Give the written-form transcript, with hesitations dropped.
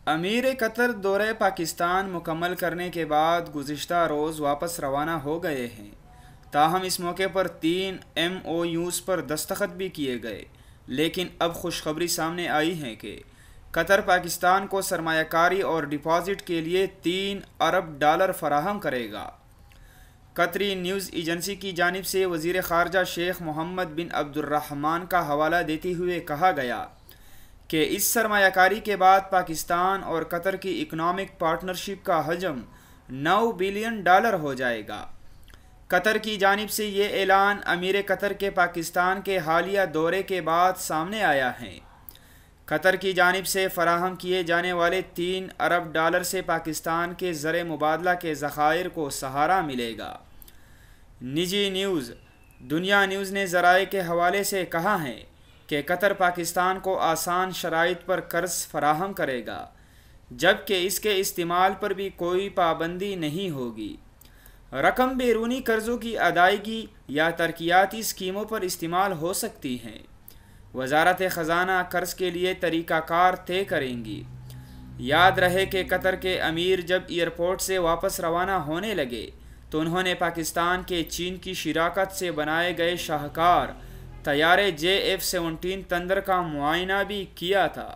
امیر قطر دورہ پاکستان مکمل کرنے کے بعد گزشتہ روز واپس روانہ ہو گئے ہیں۔ تاہم اس موقع پر 3 MOUs پر دستخط بھی کیے گئے، لیکن اب خوشخبری سامنے آئی ہے کہ قطر پاکستان کو سرمایہ کاری اور ڈپازٹ کے لیے $3 ارب فراہم کرے گا۔ قطری نیوز ایجنسی کی جانب سے وزیر خارجہ شیخ محمد بن عبد الرحمن کا حوالہ دیتے ہوئے کہا گیا کہ اس سرمایہ کاری کے بعد پاکستان اور قطر کی اکنامک پارٹنرشپ کا حجم $9 بلین ہو جائے گا۔ قطر کی جانب سے یہ اعلان امیر قطر کے پاکستان کے حالیہ دورے کے بعد سامنے آیا ہے۔ قطر کی جانب سے فراہم کیے جانے والے $3 ارب سے پاکستان کے زر مبادلہ کے ذخائر کو سہارا ملے گا۔ نجی نیوز دنیا نیوز نے ذرائع کے حوالے سے کہا ہے کہ قطر پاکستان کو آسان شرائط پر قرض فراہم کرے گا، جبکہ اس کے استعمال پر بھی کوئی پابندی نہیں ہوگی۔ رقم بیرونی قرضوں کی ادائیگی یا ترقیاتی اسکیموں پر استعمال ہو سکتی ہے۔ وزارت خزانہ قرض کے لیے طریقہ کار طے کریں گی۔ یاد رہے کہ قطر کے امیر جب ایئرپورٹ سے واپس روانہ ہونے لگے تو انہوں نے پاکستان کے چین کی شراکت سے بنائے گئے شاہکار طیارے JF-17 تندر کا معائنہ بھی کیا تھا۔